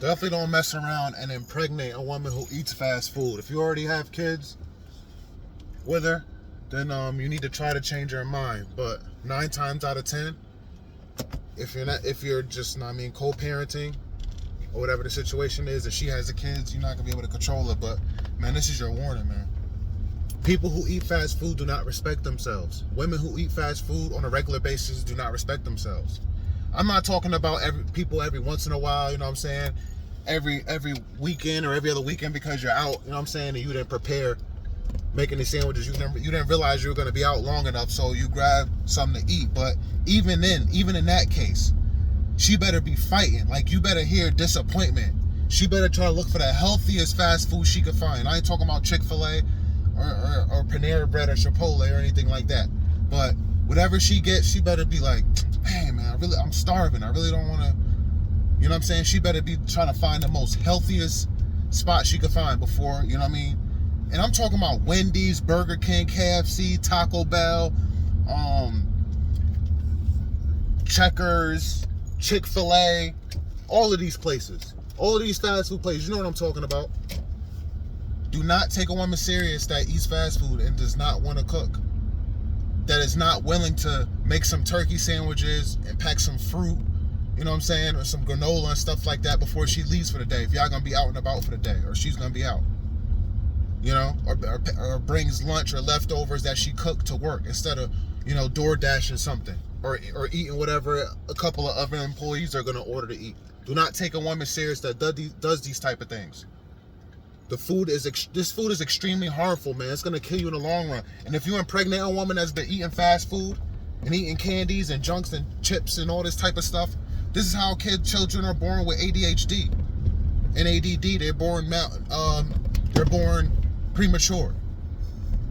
Definitely don't mess around and impregnate a woman who eats fast food. If you already have kids with her, then you need to try to change her mind. But 9 times out of 10, if you're just, co-parenting or whatever the situation is, if she has the kids, you're not gonna be able to control it. But man, this is your warning, man. People who eat fast food do not respect themselves. Women who eat fast food on a regular basis do not respect themselves. I'm not talking about people every once in a while, you know what I'm saying? Every weekend or every other weekend because you're out, you know what I'm saying, and you didn't prepare making these sandwiches. You didn't realize you were going to be out long enough, so you grab something to eat. But even in that case, she better be fighting. Like, you better hear disappointment. She better try to look for the healthiest fast food she could find. I ain't talking about Chick-fil-A or Panera Bread or Chipotle or anything like that. But whatever she gets, she better be like, hey man, I'm starving. I really don't want to, you know what I'm saying? She better be trying to find the most healthiest spot she could find before, you know what I mean? And I'm talking about Wendy's, Burger King, KFC, Taco Bell, Checkers, Chick-fil-A, all of these places, all of these fast food places, you know what I'm talking about. Do not take a woman serious that eats fast food and does not want to cook, that is not willing to make some turkey sandwiches and pack some fruit, you know what I'm saying, or some granola and stuff like that before she leaves for the day, if y'all gonna be out and about for the day, or she's gonna be out, you know, or brings lunch or leftovers that she cooked to work instead of, you know, DoorDashing something or eating whatever a couple of other employees are gonna order to eat. Do not take a woman serious that does these type of things. This food is extremely harmful, man. It's gonna kill you in the long run. And if you impregnate a woman that's been eating fast food and eating candies and junks and chips and all this type of stuff, this is how children are born with ADHD and ADD. They're born premature.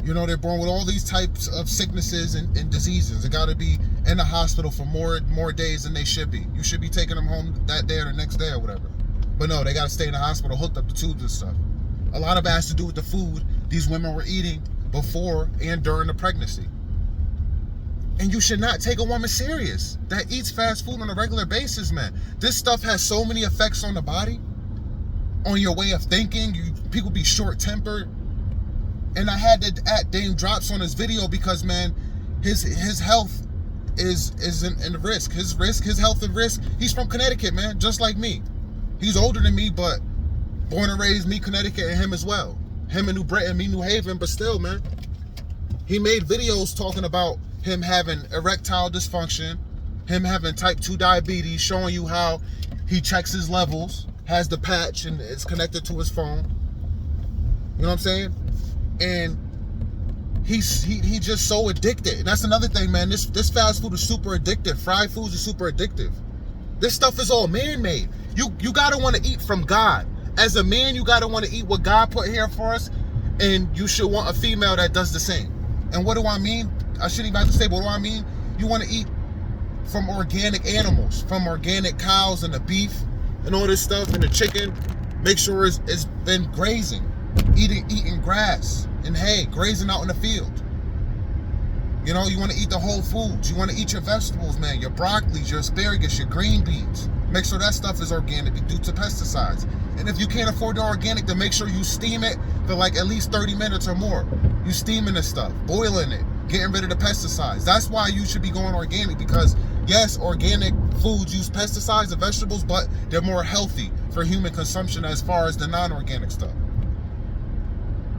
You know, they're born with all these types of sicknesses and diseases. They got to be in the hospital for more days than they should be. You should be taking them home that day or the next day or whatever. But no, they got to stay in the hospital hooked up to tubes and stuff. A lot of it has to do with the food these women were eating before and during the pregnancy. And you should not take a woman serious that eats fast food on a regular basis, man. This stuff has so many effects on the body, on your way of thinking. People be short-tempered. And I had to add Dame Drops on his video because, man, his health is in risk. His health and risk. He's from Connecticut, man, just like me. He's older than me, but born and raised, me, Connecticut, and him as well. Him in New Britain, me, New Haven, but still, man. He made videos talking about him having erectile dysfunction, him having type 2 diabetes, showing you how he checks his levels, has the patch, and it's connected to his phone. You know what I'm saying? And he's just so addicted. And that's another thing, man. This fast food is super addictive. Fried foods are super addictive. This stuff is all man-made. You gotta want to eat from God. As a man, you gotta want to eat what God put here for us, and you should want a female that does the same. And what do I mean? I shouldn't even have to say, but what do I mean? You want to eat from organic animals, from organic cows and the beef and all this stuff and the chicken. Make sure it's been grazing, eating grass and hay, grazing out in the field. You know, you want to eat the whole foods. You want to eat your vegetables, man, your broccoli, your asparagus, your green beans. Make sure that stuff is organic due to pesticides. And if you can't afford the organic, then make sure you steam it for like at least 30 minutes or more. You steaming this stuff, boiling it, getting rid of the pesticides. That's why you should be going organic, because yes, organic foods use pesticides and vegetables, but they're more healthy for human consumption as far as the non-organic stuff.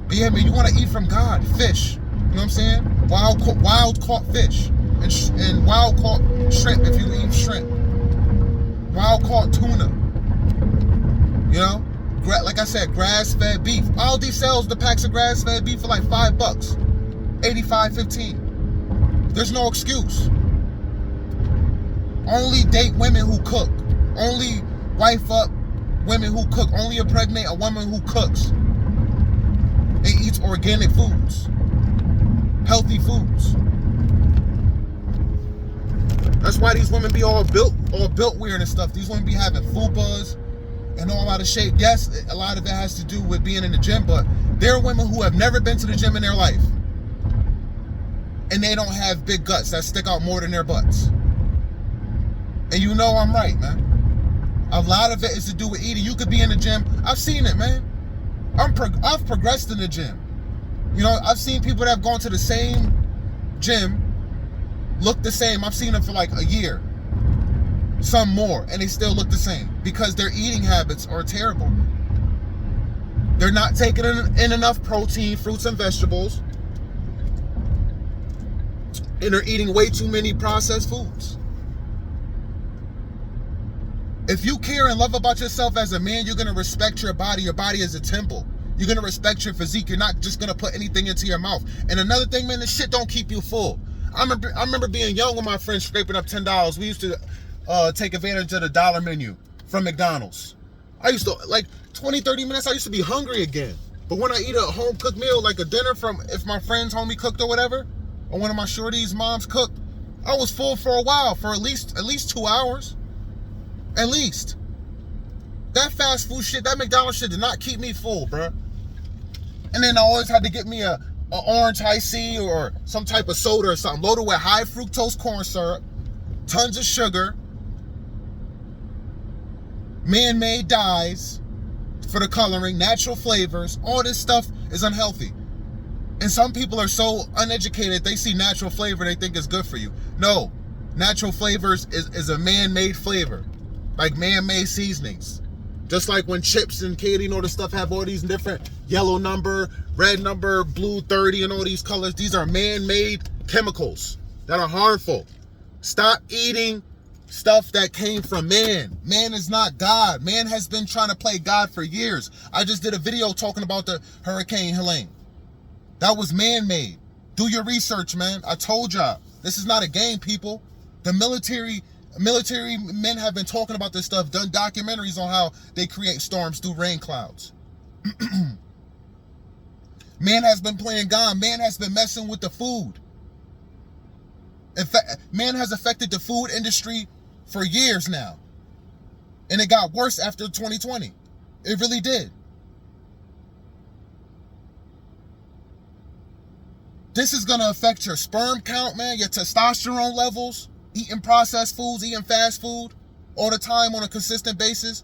But yeah, man, you want to eat from God, fish. You know what I'm saying? Wild caught fish and wild caught shrimp if you eat shrimp. Wild caught tuna. You know, like I said, grass-fed beef. Aldi sells the packs of grass-fed beef for like $5, $85.15. There's no excuse. Only date women who cook. Only wife up women who cook. Only impregnate a woman who cooks and eats organic foods, healthy foods. That's why these women be all built weird and stuff. These women be having fupas and all out of shape. Yes, a lot of it has to do with being in the gym, but there are women who have never been to the gym in their life, and they don't have big guts that stick out more than their butts. And you know I'm right, man. A lot of it is to do with eating. You could be in the gym. I've seen it, man. I've progressed in the gym. You know, I've seen people that have gone to the same gym look the same. I've seen them for like a year, some more, and they still look the same because their eating habits are terrible. They're not taking in enough protein, fruits and vegetables, and they're eating way too many processed foods. If you care and love about yourself as a man, you're going to respect your body. Your body is a temple. You're going to respect your physique. You're not just going to put anything into your mouth. And another thing, man, this shit don't keep you full. I remember being young with my friends scraping up $10. We used to take advantage of the dollar menu from McDonald's. I used to, like 20, 30 minutes, I used to be hungry again. But when I eat a home cooked meal, like a dinner from, if my friend's homie cooked or whatever, or one of my shorties' moms cooked, I was full for a while, for at least 2 hours. At least. That fast food shit, that McDonald's shit did not keep me full, bruh. And then I always had to get me a orange Hi-C or some type of soda or something loaded with high fructose corn syrup, tons of sugar, man-made dyes for the coloring, natural flavors. All this stuff is unhealthy. And some people are so uneducated, they see natural flavor, they think it's good for you. No, natural flavors is a man-made flavor, like man-made seasonings. Just like when chips and candy and all this stuff have all these different yellow number, red number, blue 30 and all these colors. These are man-made chemicals that are harmful. Stop eating stuff that came from man. Man is not God. Man has been trying to play God for years. I just did a video talking about the Hurricane Helene. That was man-made. Do your research, man. I told y'all. This is not a game, people. The military men have been talking about this stuff, done documentaries on how they create storms through rain clouds. Man has been playing God. Man has been messing with the food. In fact, man has affected the food industry for years now. And it got worse after 2020. It really did. This is going to affect your sperm count, man, your testosterone levels. Eating processed foods, eating fast food all the time on a consistent basis.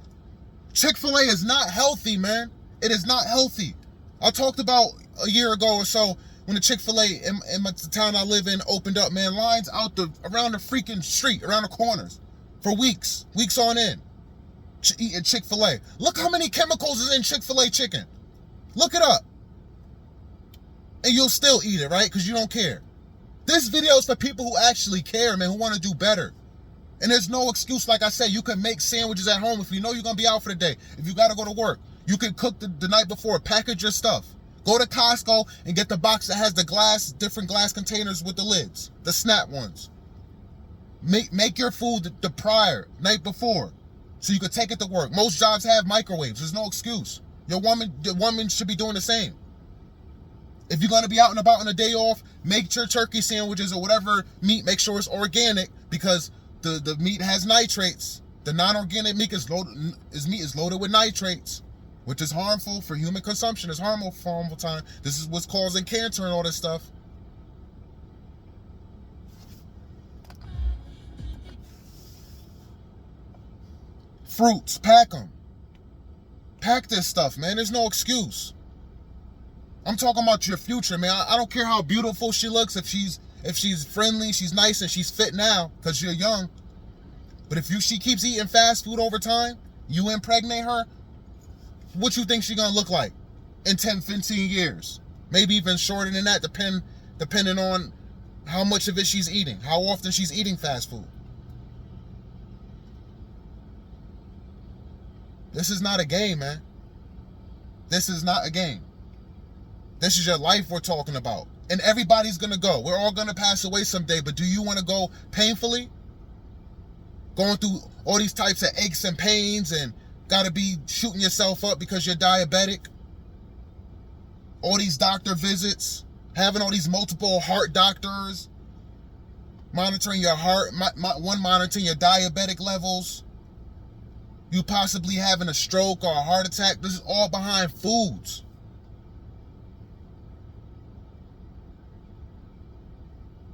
Chick-fil-A is not healthy, man. It is not healthy. I talked about a year ago or so when the Chick-fil-A in the town I live in opened up, man, lines out around the freaking street, around the corners for weeks on end, eating Chick-fil-A. Look how many chemicals is in Chick-fil-A chicken. Look it up. And you'll still eat it, right? Because you don't care. This video is for people who actually care, man, who want to do better. And there's no excuse. Like I said, you can make sandwiches at home if you know you're going to be out for the day. If you got to go to work, you can cook the night before, package your stuff. Go to Costco and get the box that has the different glass containers with the lids, the snap ones. Make your food the prior, night before, so you can take it to work. Most jobs have microwaves. There's no excuse. The woman should be doing the same. If you're going to be out and about on a day off, make your turkey sandwiches or whatever meat, make sure it's organic, because the meat has nitrates. The non-organic meat is loaded with nitrates, which is harmful for human consumption. It's harmful for harmful time. This is what's causing cancer and all this stuff. Fruits, pack them. Pack this stuff, man. There's no excuse. I'm talking about your future, man. I don't care how beautiful she looks, if she's friendly, she's nice, and she's fit now, because you're young. But if she keeps eating fast food over time, you impregnate her, what you think she's gonna look like in 10, 15 years? Maybe even shorter than that, depending on how much of it she's eating, how often she's eating fast food. This is not a game, man. This is not a game. This is your life we're talking about. And everybody's going to go. We're all going to pass away someday. But do you want to go painfully? Going through all these types of aches and pains and got to be shooting yourself up because you're diabetic? All these doctor visits. Having all these multiple heart doctors. Monitoring your heart. One monitoring your diabetic levels. You possibly having a stroke or a heart attack. This is all behind foods.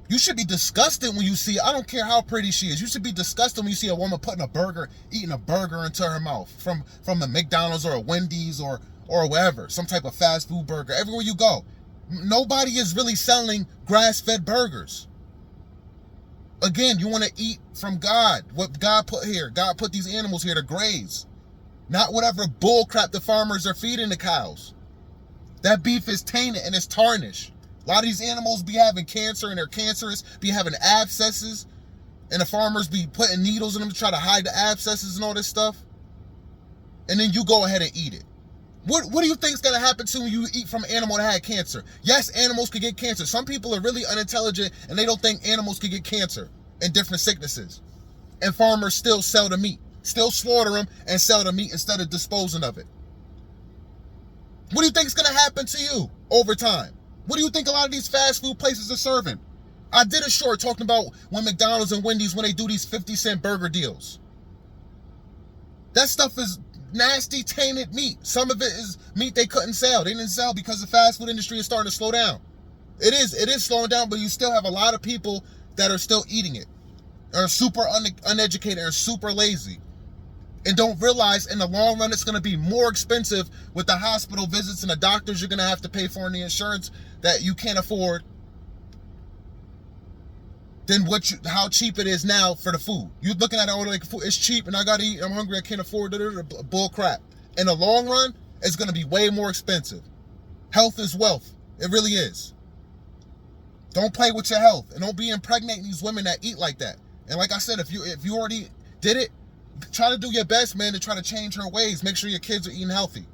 You should be disgusted when you see, I don't care how pretty she is, you should be disgusted when you see a woman eating a burger into her mouth from a McDonald's or a Wendy's or wherever, some type of fast food burger. Everywhere you go, nobody is really selling grass-fed burgers. Again, you want to eat from God, what God put here. God put these animals here to graze, not whatever bull crap the farmers are feeding the cows. That beef is tainted and it's tarnished. A lot of these animals be having cancer and they're cancerous, be having abscesses, and the farmers be putting needles in them to try to hide the abscesses and all this stuff. And then you go ahead and eat it. What do you think is going to happen to when you eat from an animal that had cancer? Yes, animals could get cancer. Some people are really unintelligent and they don't think animals could get cancer and different sicknesses. And farmers still sell the meat, still slaughter them and sell the meat instead of disposing of it. What do you think is going to happen to you over time? What do you think a lot of these fast food places are serving? I did a short talking about when McDonald's and Wendy's, when they do these 50-cent burger deals. That stuff is nasty, tainted meat. Some of it is meat they couldn't sell. They didn't sell because the fast food industry is starting to slow down. It is slowing down, but you still have a lot of people that are still eating it, are super uneducated and super lazy, and don't realize in the long run it's going to be more expensive with the hospital visits and the doctors you're going to have to pay for and the insurance that you can't afford than how cheap it is now for the food. You're looking at it like food, it's cheap and I got to eat, I'm hungry, I can't afford it, bull crap. In the long run, it's going to be way more expensive. Health is wealth. It really is. Don't play with your health and don't be impregnating these women that eat like that. And like I said, if you already did it, try to do your best, man, to try to change her ways. Make sure your kids are eating healthy.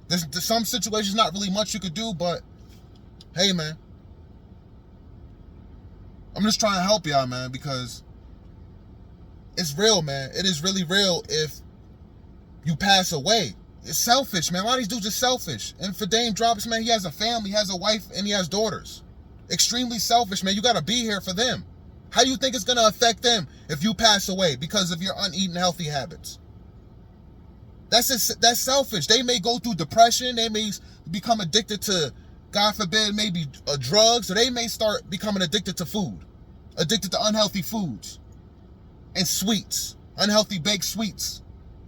There's some situations not really much you could do, but hey, man, I'm just trying to help y'all, man, because it's real, man. It is really real if you pass away. It's selfish, man. A lot of these dudes are selfish. And for Dame Drops, man, he has a family, he has a wife, and he has daughters. Extremely selfish, man. You got to be here for them. How do you think it's going to affect them if you pass away because of your uneaten healthy habits? That's selfish. They may go through depression. They may become addicted to, God forbid, maybe drugs, or they may start becoming addicted to food, addicted to unhealthy foods and sweets, unhealthy baked sweets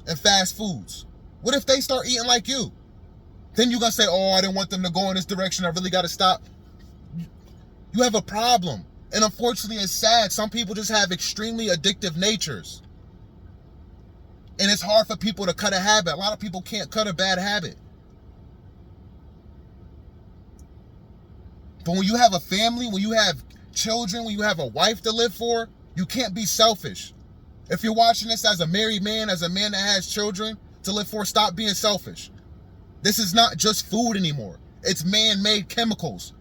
and fast foods. What if they start eating like you? Then you're going to say, oh, I didn't want them to go in this direction. I really got to stop. You have a problem. And unfortunately, it's sad. Some people just have extremely addictive natures. And it's hard for people to cut a habit. A lot of people can't cut a bad habit. But when you have a family, when you have children, when you have a wife to live for, you can't be selfish. If you're watching this as a married man, as a man that has children to live for, stop being selfish. This is not just food anymore. It's man-made chemicals.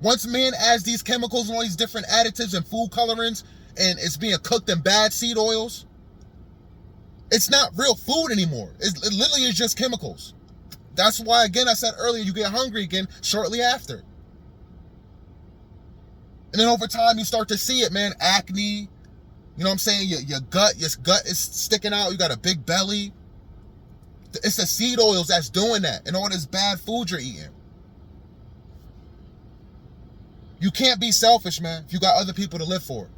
Once man adds these chemicals and all these different additives and food colorings, and it's being cooked in bad seed oils, it's not real food anymore. It literally is just chemicals. That's why, again, I said earlier, you get hungry again shortly after. And then over time, you start to see it, man. Acne, you know what I'm saying? Your gut is sticking out. You got a big belly. It's the seed oils that's doing that and all this bad food you're eating. You can't be selfish, man, if you got other people to live for.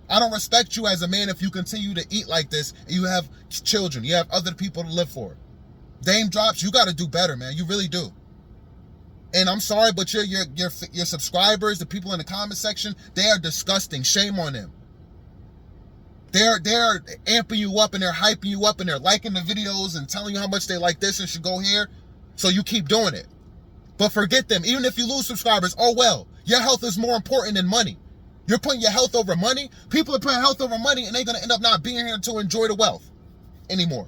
I don't respect you as a man if you continue to eat like this and you have children, you have other people to live for. Dame Drops, you got to do better, man. You really do. And I'm sorry, but your subscribers, the people in the comment section, they are disgusting. Shame on them. They're amping you up and they're hyping you up and they're liking the videos and telling you how much they like this and should go here. So you keep doing it. But forget them. Even if you lose subscribers, oh well. Your health is more important than money. You're putting your health over money. People are putting health over money and they're going to end up not being here to enjoy the wealth anymore.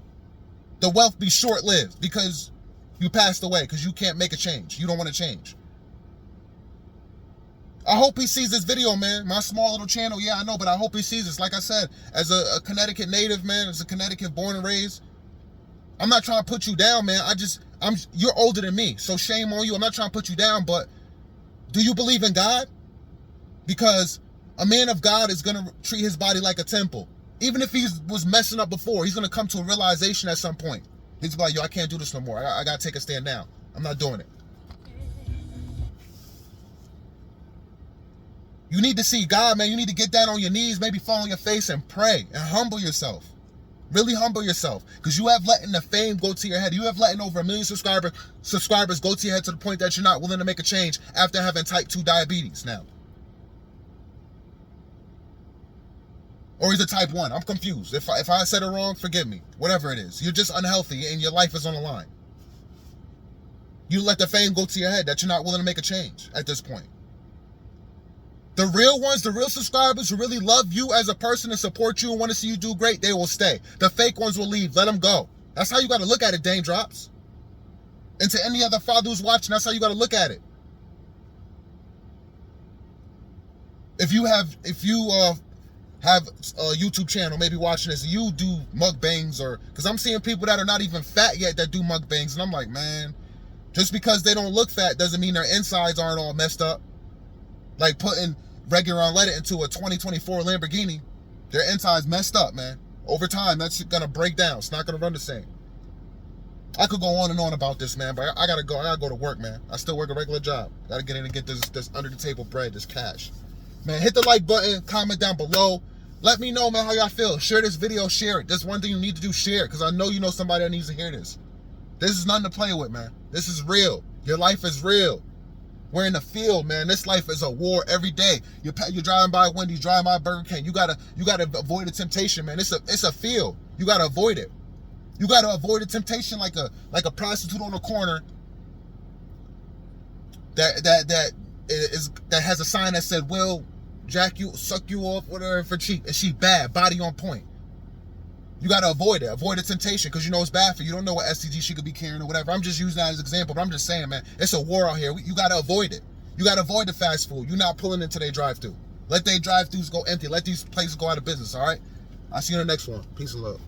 The wealth be short-lived because you passed away, because you can't make a change. You don't want to change. I hope he sees this video, man. My small little channel, yeah, I know, but I hope he sees this. Like I said, as a Connecticut native, man, as a Connecticut born and raised, I'm not trying to put you down, man. You're older than me, so shame on you. I'm not trying to put you down, but do you believe in God? Because a man of God is going to treat his body like a temple. Even if he was messing up before, he's going to come to a realization at some point. He's like, yo, I can't do this no more. I got to take a stand now. I'm not doing it. You need to see God, man. You need to get down on your knees, maybe fall on your face and pray and humble yourself. Really humble yourself, because you have letting the fame go to your head. You have letting over 1 million subscribers go to your head to the point that you're not willing to make a change after having type 2 diabetes now. Or is it type 1? I'm confused. If I said it wrong, forgive me. Whatever it is. You're just unhealthy and your life is on the line. You let the fame go to your head that you're not willing to make a change at this point. The real ones, the real subscribers who really love you as a person and support you and want to see you do great, they will stay. The fake ones will leave. Let them go. That's how you got to look at it, Dame Drops. And to any other father who's watching, that's how you got to look at it. If you have a YouTube channel, maybe watching this, you do mukbangs, or because I'm seeing people that are not even fat yet that do mukbangs, and I'm like, man, just because they don't look fat doesn't mean their insides aren't all messed up. Like putting regular unleaded into a 2024 Lamborghini, their insides messed up, man. Over time, that's gonna break down. It's not gonna run the same. I could go on and on about this, man, but I gotta go. I gotta go to work, man. I still work a regular job. Gotta get in and get this under the table bread, this cash. Man, hit the like button, comment down below. Let me know, man, how y'all feel. Share this video, share it. That's one thing you need to do, share it, because I know you know somebody that needs to hear this. This is nothing to play with, man. This is real. Your life is real. We're in the field, man. This life is a war every day. You're driving by Wendy's, driving by Burger King. You gotta avoid the temptation, man. It's a field. You gotta avoid it. You gotta avoid the temptation like a prostitute on the corner that has a sign that said, "Will jack you, suck you off, whatever, for cheap," and she bad, body on point. You got to avoid it. Avoid the temptation, because you know it's bad for you. You don't know what STG she could be carrying or whatever. I'm just using that as an example, but I'm just saying, man, it's a war out here. You got to avoid it. You got to avoid the fast food. You're not pulling into their drive-thru. Let their drive-thrus go empty. Let these places go out of business, all right? I'll see you in the next one. Peace and love.